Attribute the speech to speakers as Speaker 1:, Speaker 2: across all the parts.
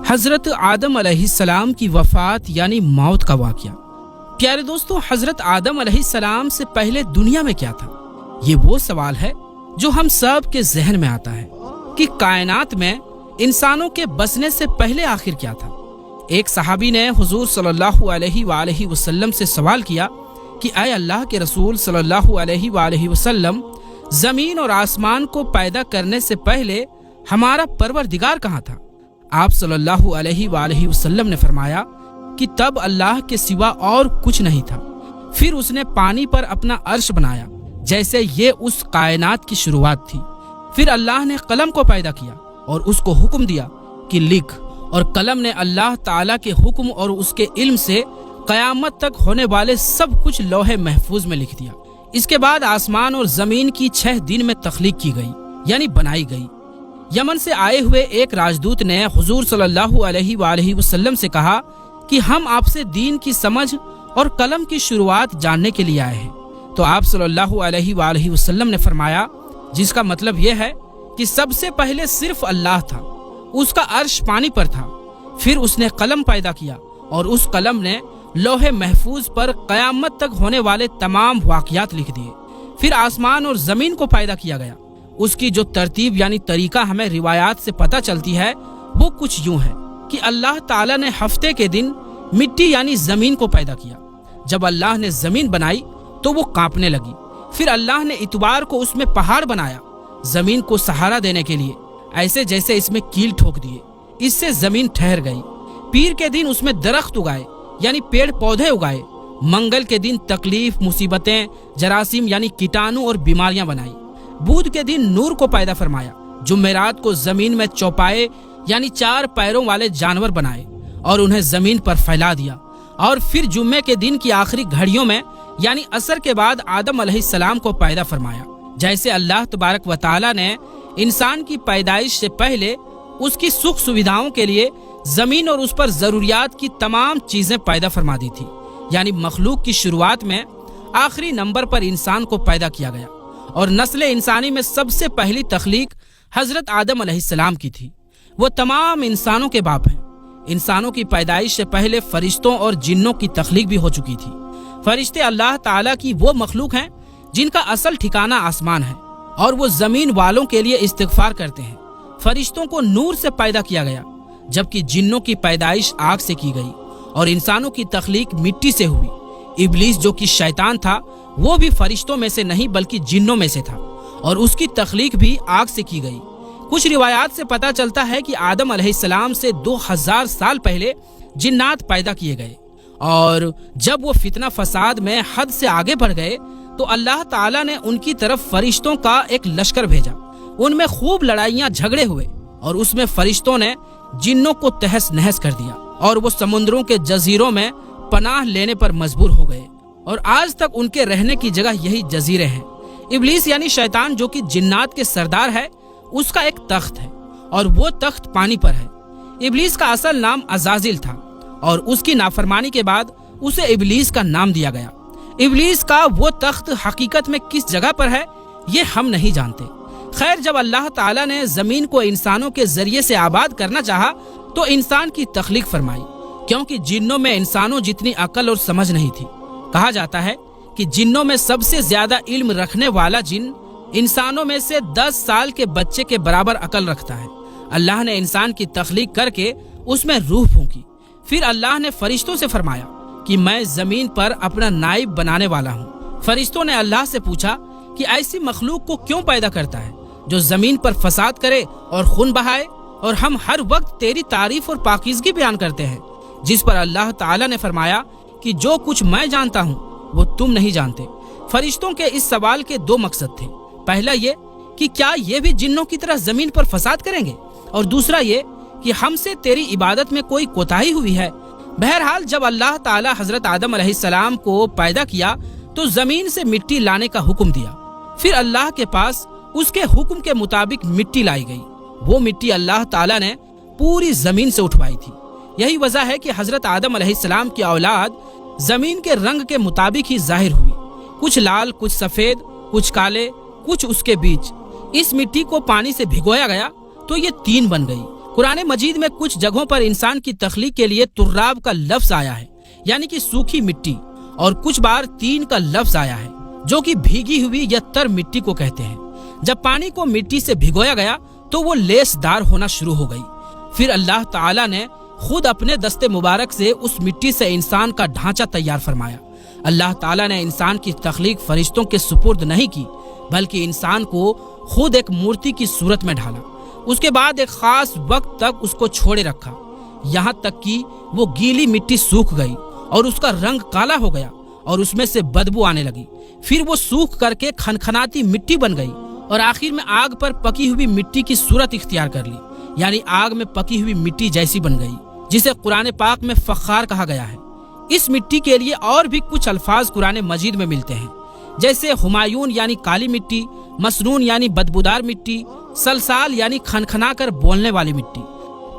Speaker 1: حضرت آدم علیہ السلام کی وفات یعنی موت کا واقعہ۔ پیارے دوستو، حضرت آدم علیہ السلام سے پہلے دنیا میں کیا تھا؟ یہ وہ سوال ہے جو ہم سب کے ذہن میں آتا ہے کہ کائنات میں انسانوں کے بسنے سے پہلے آخر کیا تھا۔ ایک صحابی نے حضور صلی اللہ علیہ وآلہ وسلم سے سوال کیا کہ اے اللہ کے رسول صلی اللہ علیہ وآلہ وسلم، زمین اور آسمان کو پیدا کرنے سے پہلے ہمارا پروردگار کہاں تھا؟ آپ صلی اللہ علیہ وآلہ وسلم نے فرمایا کہ تب اللہ کے سوا اور کچھ نہیں تھا، پھر اس نے پانی پر اپنا عرش بنایا جیسے یہ اس کائنات کی شروعات تھی۔ پھر اللہ نے قلم کو پیدا کیا اور اس کو حکم دیا کہ لکھ، اور قلم نے اللہ تعالیٰ کے حکم اور اس کے علم سے قیامت تک ہونے والے سب کچھ لوح محفوظ میں لکھ دیا۔ اس کے بعد آسمان اور زمین کی 6 دن میں تخلیق کی گئی یعنی بنائی گئی۔ یمن سے آئے ہوئے ایک راجدوت نے حضور صلی اللہ علیہ وآلہ وسلم سے کہا کہ ہم آپ سے دین کی سمجھ اور قلم کی شروعات جاننے کے لیے آئے ہیں۔ تو آپ صلی اللہ علیہ وآلہ وسلم نے فرمایا، جس کا مطلب یہ ہے کہ سب سے پہلے صرف اللہ تھا، اس کا عرش پانی پر تھا، پھر اس نے قلم پیدا کیا اور اس قلم نے لوح محفوظ پر قیامت تک ہونے والے تمام واقعات لکھ دیے۔ پھر آسمان اور زمین کو پیدا کیا گیا۔ اس کی جو ترتیب یعنی طریقہ ہمیں روایات سے پتہ چلتی ہے وہ کچھ یوں ہے کہ اللہ تعالیٰ نے ہفتے کے دن مٹی یعنی زمین کو پیدا کیا۔ جب اللہ نے زمین بنائی تو وہ کانپنے لگی۔ پھر اللہ نے اتوار کو اس میں پہاڑ بنایا زمین کو سہارا دینے کے لیے، ایسے جیسے اس میں کیل ٹھوک دیے، اس سے زمین ٹھہر گئی۔ پیر کے دن اس میں درخت اگائے یعنی پیڑ پودے اگائے۔ منگل کے دن تکلیف، مصیبتیں، جراثیم یعنی کیٹانو اور بیماریاں بنائی۔ بدھ کے دن نور کو پیدا فرمایا۔ جمعرات کو زمین میں چوپائے یعنی 4 پیروں والے جانور بنائے اور انہیں زمین پر پھیلا دیا۔ اور پھر جمعے کے دن کی آخری گھڑیوں میں یعنی عصر کے بعد آدم علیہ السلام کو پیدا فرمایا۔ جیسے اللہ تبارک و تعالیٰ نے انسان کی پیدائش سے پہلے اس کی سکھ سویدھاؤں کے لیے زمین اور اس پر ضروریات کی تمام چیزیں پیدا فرما دی تھی، یعنی مخلوق کی شروعات میں آخری نمبر پر انسان کو پیدا کیا گیا، اور نسل انسانی میں سب سے پہلی تخلیق حضرت آدم علیہ السلام کی تھی۔ وہ تمام انسانوں کے باپ ہیں۔ انسانوں کی پیدائش سے پہلے فرشتوں اور جنوں کی تخلیق بھی ہو چکی تھی۔ فرشتے اللہ تعالیٰ کی وہ مخلوق ہیں جن کا اصل ٹھکانہ آسمان ہے، اور وہ زمین والوں کے لیے استغفار کرتے ہیں۔ فرشتوں کو نور سے پیدا کیا گیا، جبکہ جنوں کی پیدائش آگ سے کی گئی، اور انسانوں کی تخلیق مٹی سے ہوئی۔ ابلیس جو کہ شیطان تھا وہ بھی فرشتوں میں سے نہیں بلکہ جنوں میں سے تھا، اور اس کی تخلیق بھی آگ سے کی گئی۔ کچھ روایات سے پتہ چلتا ہے کہ آدم علیہ السلام سے 2000 سال پہلے جنات پیدا کیے گئے، اور جب وہ فتنہ فساد میں حد سے آگے بڑھ گئے تو اللہ تعالیٰ نے ان کی طرف فرشتوں کا ایک لشکر بھیجا۔ ان میں خوب لڑائیاں جھگڑے ہوئے، اور اس میں فرشتوں نے جنوں کو تہس نہس کر دیا، اور وہ سمندروں کے جزیروں میں پناہ لینے پر مجبور ہو گئے، اور آج تک ان کے رہنے کی جگہ یہی جزیرے ہیں۔ ابلیس یعنی شیطان جو کہ جنات کے سردار ہے، اس کا ایک تخت ہے، اور وہ تخت پانی پر ہے۔ ابلیس کا اصل نام عزازل تھا، اور اس کی نافرمانی کے بعد اسے ابلیس کا نام دیا گیا۔ ابلیس کا وہ تخت حقیقت میں کس جگہ پر ہے یہ ہم نہیں جانتے۔ خیر، جب اللہ تعالیٰ نے زمین کو انسانوں کے ذریعے سے آباد کرنا چاہا تو انسان کی تخلیق فرمائی، کیونکہ جنوں میں انسانوں جتنی عقل اور سمجھ نہیں تھی۔ کہا جاتا ہے کہ جنوں میں سب سے زیادہ علم رکھنے والا جن انسانوں میں سے 10 سال کے بچے کے برابر عقل رکھتا ہے۔ اللہ نے انسان کی تخلیق کر کے اس میں روح پھونکی۔ پھر اللہ نے فرشتوں سے فرمایا کہ میں زمین پر اپنا نائب بنانے والا ہوں۔ فرشتوں نے اللہ سے پوچھا کہ ایسی مخلوق کو کیوں پیدا کرتا ہے جو زمین پر فساد کرے اور خون بہائے، اور ہم ہر وقت تیری تعریف اور پاکیزگی بیان کرتے ہیں۔ جس پر اللہ تعالیٰ نے فرمایا کہ جو کچھ میں جانتا ہوں وہ تم نہیں جانتے۔ فرشتوں کے اس سوال کے 2 مقصد تھے۔ پہلا یہ کہ کیا یہ بھی جنوں کی طرح زمین پر فساد کریں گے، اور دوسرا یہ کہ ہم سے تیری عبادت میں کوئی کوتاہی ہوئی ہے۔ بہرحال جب اللہ تعالیٰ حضرت آدم علیہ السلام کو پیدا کیا تو زمین سے مٹی لانے کا حکم دیا۔ پھر اللہ کے پاس اس کے حکم کے مطابق مٹی لائی گئی۔ وہ مٹی اللہ تعالیٰ نے پوری زمین سے اٹھوائی تھی۔ یہی وجہ ہے کہ حضرت آدم علیہ السلام کی اولاد زمین کے رنگ کے مطابق ہی ظاہر ہوئی، کچھ لال، کچھ سفید، کچھ کالے، کچھ اس کے بیچ۔ اس مٹی کو پانی سے بھگویا گیا تو یہ 3 بن گئی، قرآن مجید میں کچھ جگہوں پر انسان کی تخلیق کے لیے تراب کا لفظ آیا ہے، یعنی کہ سوکھی مٹی، اور کچھ بار تین کا لفظ آیا ہے جو کہ بھیگی ہوئی یا تر مٹی کو کہتے ہیں۔ جب پانی کو مٹی سے بھگویا گیا تو وہ لیس دار ہونا شروع ہو گئی۔ پھر اللہ تعالیٰ نے خود اپنے دست مبارک سے اس مٹی سے انسان کا ڈھانچہ تیار فرمایا۔ اللہ تعالیٰ نے انسان کی تخلیق فرشتوں کے سپرد نہیں کی، بلکہ انسان کو خود ایک مورتی کی صورت میں ڈھالا۔ اس کے بعد ایک خاص وقت تک اس کو چھوڑے رکھا، یہاں تک کہ وہ گیلی مٹی سوکھ گئی اور اس کا رنگ کالا ہو گیا اور اس میں سے بدبو آنے لگی۔ پھر وہ سوکھ کر کے کھنکھناتی مٹی بن گئی اور آخر میں آگ پر پکی ہوئی مٹی کی صورت اختیار کر لی، یعنی آگ میں پکی ہوئی مٹی جیسی بن گئی، جسے قرآن پاک میں فخار کہا گیا ہے۔ اس مٹی کے لیے اور بھی کچھ الفاظ قرآن مجید میں ملتے ہیں، جیسے ہمایون یعنی کالی مٹی، مسنون یعنی بدبودار مٹی، سلسال یعنی کھنکھنا کر بولنے والی مٹی۔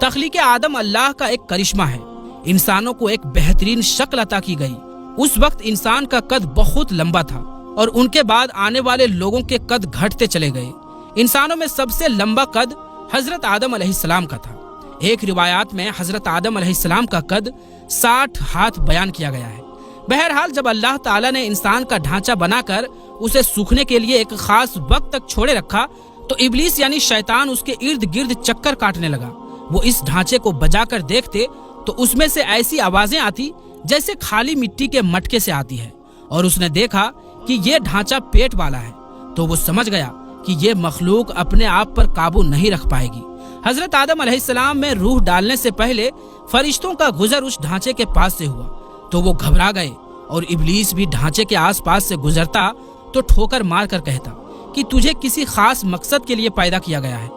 Speaker 1: تخلیق آدم اللہ کا ایک کرشمہ ہے۔ انسانوں کو ایک بہترین شکل عطا کی گئی۔ اس وقت انسان کا قد بہت لمبا تھا اور ان کے بعد آنے والے لوگوں کے قد گھٹتے چلے گئے۔ انسانوں میں سب سے لمبا قد حضرت آدم علیہ السلام کا تھا۔ ایک روایات میں حضرت آدم علیہ السلام کا قد 60 ہاتھ بیان کیا گیا ہے۔ بہرحال جب اللہ تعالیٰ نے انسان کا ڈھانچہ بنا کر اسے سوکھنے کے لیے ایک خاص وقت تک چھوڑے رکھا تو ابلیس یعنی شیطان اس کے ارد گرد چکر کاٹنے لگا۔ وہ اس ڈھانچے کو بجا کر دیکھتے تو اس میں سے ایسی آوازیں آتی جیسے خالی مٹی کے مٹکے سے آتی ہے، اور اس نے دیکھا کہ یہ ڈھانچہ پیٹ والا ہے، تو وہ سمجھ گیا کہ یہ مخلوق اپنے آپ پر قابو نہیں رکھ پائے گی۔ حضرت آدم علیہ السلام میں روح ڈالنے سے پہلے فرشتوں کا گزر اس ڈھانچے کے پاس سے ہوا تو وہ گھبرا گئے، اور ابلیس بھی ڈھانچے کے آس پاس سے گزرتا تو ٹھوکر مار کر کہتا کہ تجھے کسی خاص مقصد کے لیے پیدا کیا گیا ہے۔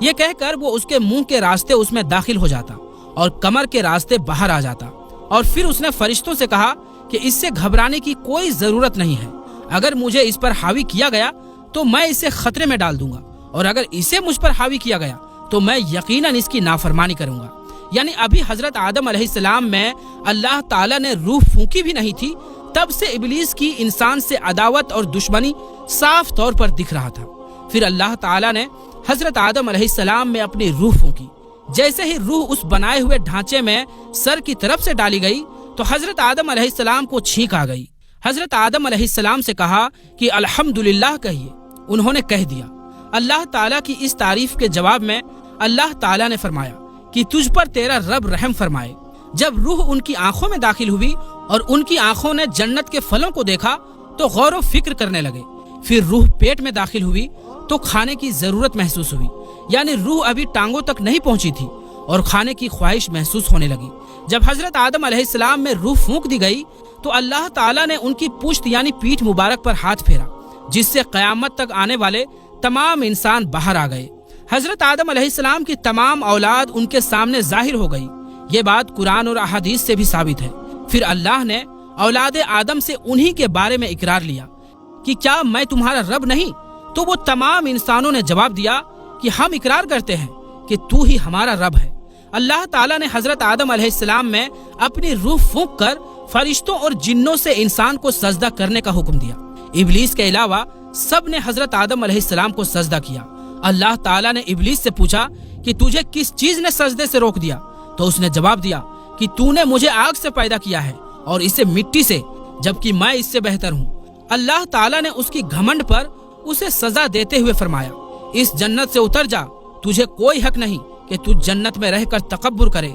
Speaker 1: یہ کہہ کر وہ اس کے منہ کے راستے اس میں داخل ہو جاتا اور کمر کے راستے باہر آ جاتا، اور پھر اس نے فرشتوں سے کہا کہ اس سے گھبرانے کی کوئی ضرورت نہیں ہے۔ اگر مجھے اس پر حاوی کیا گیا تو میں اسے خطرے میں ڈال دوں گا، اور اگر اسے مجھ پر حاوی کیا گیا تو میں یقیناً اس کی نافرمانی کروں گا۔ یعنی ابھی حضرت آدم علیہ السلام میں اللہ تعالیٰ نے روح پھونکی بھی نہیں تھی، تب سے ابلیس کی انسان سے عداوت اور دشمنی صاف طور پر دکھ رہا تھا۔ پھر اللہ تعالیٰ نے حضرت آدم علیہ السلام میں اپنی روح پھونکی۔ جیسے ہی روح اس بنائے ہوئے ڈھانچے میں سر کی طرف سے ڈالی گئی تو حضرت آدم علیہ السلام کو چھینک آ گئی۔ حضرت آدم علیہ السلام سے کہا کہ الحمدللہ کہیے۔ انہوں نے کہہ دیا۔ اللہ تعالیٰ کی اس تعریف کے جواب میں اللہ تعالیٰ نے فرمایا کہ تجھ پر تیرا رب رحم فرمائے۔ جب روح ان کی آنکھوں میں داخل ہوئی اور ان کی آنکھوں نے جنت کے پھلوں کو دیکھا تو غور و فکر کرنے لگے۔ پھر روح پیٹ میں داخل ہوئی تو کھانے کی ضرورت محسوس ہوئی، یعنی روح ابھی ٹانگوں تک نہیں پہنچی تھی اور کھانے کی خواہش محسوس ہونے لگی۔ جب حضرت آدم علیہ السلام میں روح پھونک دی گئی تو اللہ تعالیٰ نے ان کی پشت یعنی پیٹھ مبارک پر ہاتھ پھیرا، جس سے قیامت تک آنے والے تمام انسان باہر آ گئے۔ حضرت آدم علیہ السلام کی تمام اولاد ان کے سامنے ظاہر ہو گئی۔ یہ بات قرآن اور احادیث سے بھی ثابت ہے۔ پھر اللہ نے اولاد آدم سے انہی کے بارے میں اقرار لیا کہ کیا میں تمہارا رب نہیں؟ تو وہ تمام انسانوں نے جواب دیا کہ ہم اقرار کرتے ہیں کہ تو ہی ہمارا رب ہے۔ اللہ تعالیٰ نے حضرت آدم علیہ السلام میں اپنی روح پھونک کر فرشتوں اور جنوں سے انسان کو سجدہ کرنے کا حکم دیا۔ ابلیس کے علاوہ سب نے حضرت آدم علیہ السلام کو سجدہ کیا۔ اللہ تعالیٰ نے ابلیس سے پوچھا کہ تجھے کس چیز نے سجدے سے روک دیا؟ تو اس نے جواب دیا کہ تو نے مجھے آگ سے پیدا کیا ہے اور اسے مٹی سے، جبکہ میں اس سے بہتر ہوں۔ اللہ تعالیٰ نے اس کی گھمنڈ پر اسے سزا دیتے ہوئے فرمایا، اس جنت سے اتر جا، تجھے کوئی حق نہیں کہ تو جنت میں رہ کر تکبر کرے۔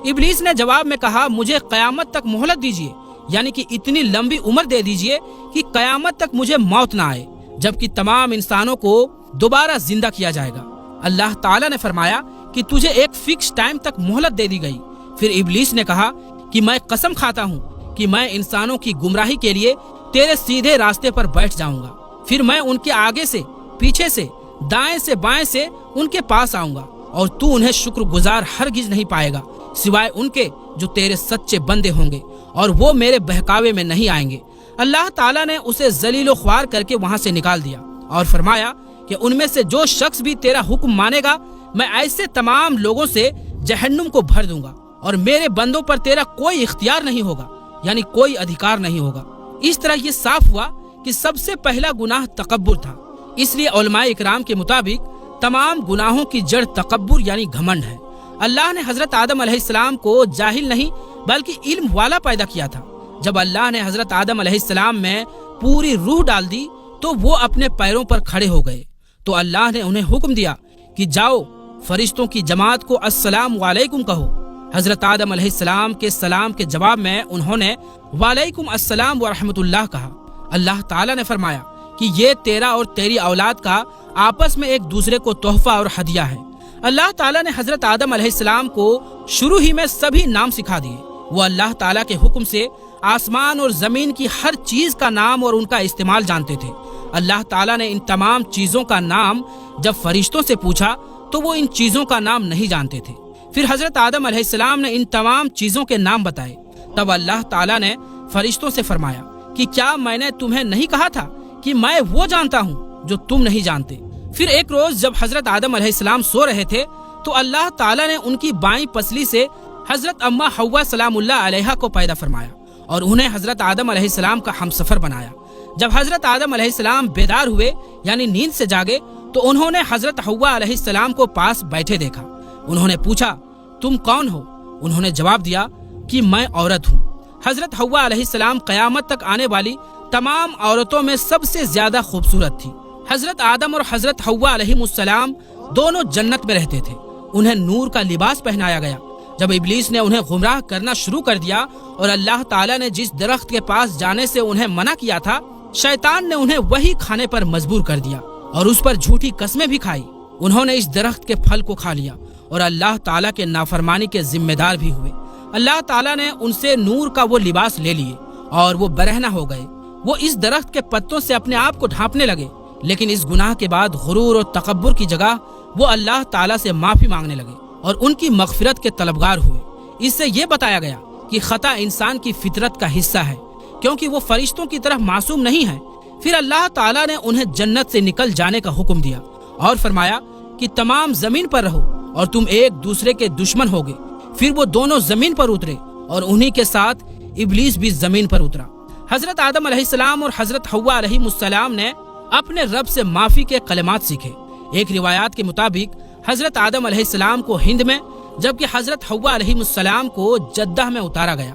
Speaker 1: ابلیس نے جواب میں کہا مجھے قیامت تک مہلت دیجیے، یعنی کہ اتنی لمبی عمر دے دیجیے کہ قیامت تک مجھے موت نہ آئے، جبکہ تمام انسانوں کو دوبارہ زندہ کیا جائے گا۔ اللہ تعالیٰ نے فرمایا کہ تجھے ایک فکس ٹائم تک مہلت دے دی گئی۔ پھر ابلیس نے کہا کہ میں قسم کھاتا ہوں کہ میں انسانوں کی گمراہی کے لیے تیرے سیدھے راستے پر بیٹھ جاؤں گا، پھر میں ان کے آگے سے، پیچھے سے، دائیں سے، بائیں سے ان کے پاس آؤں گا، اور تو انہیں شکر گزار ہرگز نہیں پائے گا سوائے ان کے جو تیرے سچے بندے ہوں گے، اور وہ میرے بہکاوے میں نہیں آئیں گے۔ اللہ تعالیٰ نے اسے ذلیل و خوار کر کے وہاں سے نکال دیا اور فرمایا کہ ان میں سے جو شخص بھی تیرا حکم مانے گا میں ایسے تمام لوگوں سے جہنم کو بھر دوں گا، اور میرے بندوں پر تیرا کوئی اختیار نہیں ہوگا، یعنی کوئی ادھیکار نہیں ہوگا۔ اس طرح یہ صاف ہوا کہ سب سے پہلا گناہ تکبر تھا۔ اس لیے علماء اکرام کے مطابق تمام گناہوں کی جڑ تکبر یعنی گھمنڈ ہے۔ اللہ نے حضرت آدم علیہ السلام کو جاہل نہیں بلکہ علم والا پیدا کیا تھا۔ جب اللہ نے حضرت آدم علیہ السلام میں پوری روح ڈال دی تو وہ اپنے پیروں پر کھڑے ہو گئے، تو اللہ نے انہیں حکم دیا کہ جاؤ فرشتوں کی جماعت کو السلام علیکم کہو۔ حضرت آدم علیہ السلام کے سلام کے جواب میں انہوں نے وعلیکم السلام ورحمۃ اللہ کہا۔ اللہ تعالیٰ نے فرمایا کہ یہ تیرا اور تیری اولاد کا آپس میں ایک دوسرے کو تحفہ اور ہدیہ ہے۔ اللہ تعالیٰ نے حضرت آدم علیہ السلام کو شروع ہی میں سبھی نام سکھا دیے۔ وہ اللہ تعالیٰ کے حکم سے آسمان اور زمین کی ہر چیز کا نام اور ان کا استعمال جانتے تھے۔ اللہ تعالیٰ نے ان تمام چیزوں کا نام جب فرشتوں سے پوچھا تو وہ ان چیزوں کا نام نہیں جانتے تھے۔ پھر حضرت آدم علیہ السلام نے ان تمام چیزوں کے نام بتائے۔ تب اللہ تعالیٰ نے فرشتوں سے فرمایا کہ کیا میں نے تمہیں نہیں کہا تھا کہ میں وہ جانتا ہوں جو تم نہیں جانتے؟ پھر ایک روز جب حضرت آدم علیہ السلام سو رہے تھے تو اللہ تعالیٰ نے ان کی بائیں پسلی سے حضرت اما حوا سلام اللہ علیہا کو پیدا فرمایا اور انہیں حضرت آدم علیہ السلام کا ہمسفر بنایا۔ جب حضرت آدم علیہ السلام بیدار ہوئے یعنی نیند سے جاگے تو انہوں نے حضرت حوا علیہ السلام کو پاس بیٹھے دیکھا۔ انہوں نے پوچھا تم کون ہو؟ انہوں نے جواب دیا کہ میں عورت ہوں۔ حضرت حوا علیہ السلام قیامت تک آنے والی تمام عورتوں میں سب سے زیادہ خوبصورت تھی۔ حضرت آدم اور حضرت حوا علیہ السلام دونوں جنت میں رہتے تھے۔ انہیں نور کا لباس پہنایا گیا۔ جب ابلیس نے انہیں گمراہ کرنا شروع کر دیا اور اللہ تعالیٰ نے جس درخت کے پاس جانے سے انہیں منع کیا تھا، شیطان نے انہیں وہی کھانے پر مجبور کر دیا اور اس پر جھوٹی قسمیں بھی کھائی۔ انہوں نے اس درخت کے پھل کو کھا لیا اور اللہ تعالیٰ کے نافرمانی کے ذمہ دار بھی ہوئے۔ اللہ تعالیٰ نے ان سے نور کا وہ لباس لے لیے اور وہ برہنہ ہو گئے۔ وہ اس درخت کے پتوں سے اپنے آپ کو ڈھانپنے لگے، لیکن اس گناہ کے بعد غرور اور تکبر کی جگہ وہ اللہ تعالیٰ سے معافی مانگنے لگے اور ان کی مغفرت کے طلبگار ہوئے۔ اس سے یہ بتایا گیا کہ خطا انسان کی فطرت کا حصہ ہے، کیونکہ وہ فرشتوں کی طرح معصوم نہیں ہے۔ پھر اللہ تعالیٰ نے انہیں جنت سے نکل جانے کا حکم دیا اور فرمایا کہ تمام زمین پر رہو اور تم ایک دوسرے کے دشمن ہوگے۔ پھر وہ دونوں زمین پر اترے اور انہی کے ساتھ ابلیس بھی زمین پر اترا۔ حضرت آدم علیہ السلام اور حضرت حوا علیہ السلام نے اپنے رب سے معافی کے کلمات سیکھے۔ ایک روایات کے مطابق حضرت آدم علیہ السلام کو ہند میں جبکہ حضرت حوا علیہ السلام کو جدہ میں اتارا گیا۔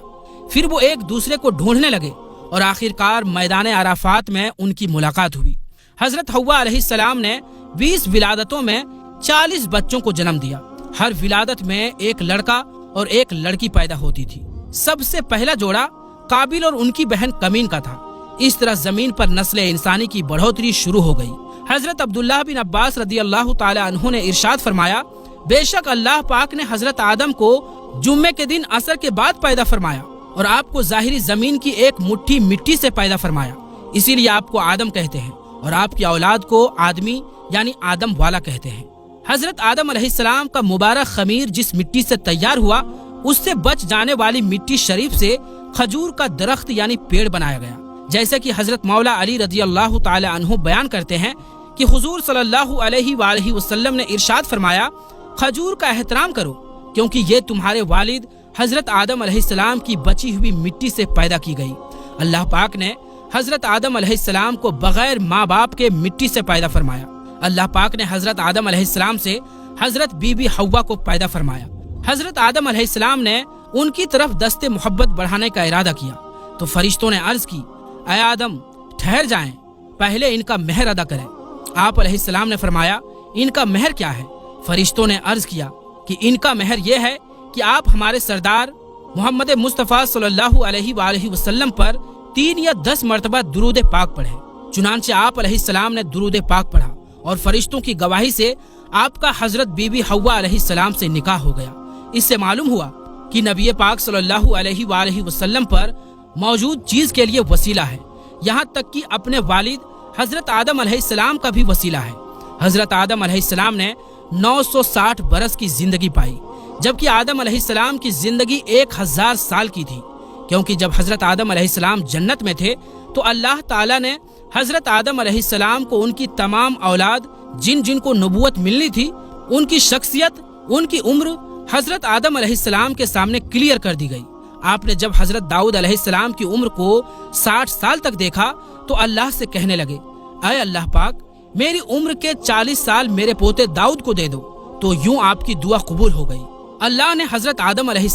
Speaker 1: پھر وہ ایک دوسرے کو ڈھونڈنے لگے اور آخرکار میدان عرفات میں ان کی ملاقات ہوئی۔ حضرت حوا علیہ السلام نے 20 ولادتوں میں 40 بچوں کو جنم دیا۔ ہر ولادت میں ایک لڑکا اور ایک لڑکی پیدا ہوتی تھی۔ سب سے پہلا جوڑا قابل اور ان کی بہن کمین کا تھا۔ اس طرح زمین پر نسل انسانی کی بڑھوتری شروع ہو گئی۔ حضرت عبداللہ بن عباس رضی اللہ تعالی عنہ نے ارشاد فرمایا، بے شک اللہ پاک نے حضرت آدم کو جمعے کے دن عصر کے بعد پیدا فرمایا اور آپ کو ظاہری زمین کی ایک مٹھی مٹی سے پیدا فرمایا، اسی لیے آپ کو آدم کہتے ہیں اور آپ کی اولاد کو آدمی یعنی آدم والا کہتے ہیں۔ حضرت آدم علیہ السلام کا مبارک خمیر جس مٹی سے تیار ہوا، اس سے بچ جانے والی مٹی شریف سے کھجور کا درخت یعنی پیڑ بنایا گیا۔ جیسے کہ حضرت مولا علی رضی اللہ تعالی عنہ بیان کرتے ہیں کہ حضور صلی اللہ علیہ وآلہ وسلم نے ارشاد فرمایا، کھجور کا احترام کرو کیونکہ یہ تمہارے والد حضرت آدم علیہ السلام کی بچی ہوئی مٹی سے پیدا کی گئی۔ اللہ پاک نے حضرت آدم علیہ السلام کو بغیر ماں باپ کے مٹی سے پیدا فرمایا۔ اللہ پاک نے حضرت آدم علیہ السلام سے حضرت بی بی حوا کو پیدا فرمایا۔ حضرت آدم علیہ السلام نے ان کی طرف دست محبت بڑھانے کا ارادہ کیا تو فرشتوں نے عرض کی، اے آدم ٹھہر جائیں، پہلے ان کا مہر ادا کریں۔ آپ علیہ السلام نے فرمایا، ان کا مہر کیا ہے؟ فرشتوں نے عرض کیا کہ ان کا مہر یہ ہے کہ آپ ہمارے سردار محمد مصطفیٰ صلی اللہ علیہ وآلہ وسلم پر 3 یا 10 مرتبہ درود پاک پڑھیں۔ چنانچہ آپ علیہ السلام نے درود پاک پڑھا اور فرشتوں کی گواہی سے آپ کا حضرت بی بی حوا علیہ السلام سے نکاح ہو گیا۔ اس سے معلوم ہوا کہ نبی پاک صلی اللہ علیہ وآلہ وسلم پر موجود چیز کے لیے وسیلہ ہے، یہاں تک کہ اپنے والد حضرت آدم علیہ السلام کا بھی وسیلہ ہے۔ حضرت آدم علیہ السلام نے 960 برس کی زندگی پائی، جبکہ آدم علیہ السلام کی زندگی 1000 سال کی تھی، کیونکہ جب حضرت آدم علیہ السلام جنت میں تھے تو اللہ تعالیٰ نے حضرت آدم علیہ السلام کو ان کی تمام اولاد جن جن کو نبوت ملنی تھی، ان کی شخصیت، ان کی عمر حضرت آدم علیہ السلام کے سامنے کلیئر کر دی گئی۔ آپ نے جب حضرت داؤد علیہ السلام کی عمر کو 60 سال تک دیکھا تو اللہ سے کہنے لگے، اے اللہ پاک میری عمر کے 40 سال میرے پوتے داؤد کو دے دو، تو یوں آپ کی دعا قبول ہو گئی۔ اللہ نے حضرت آدم علیہ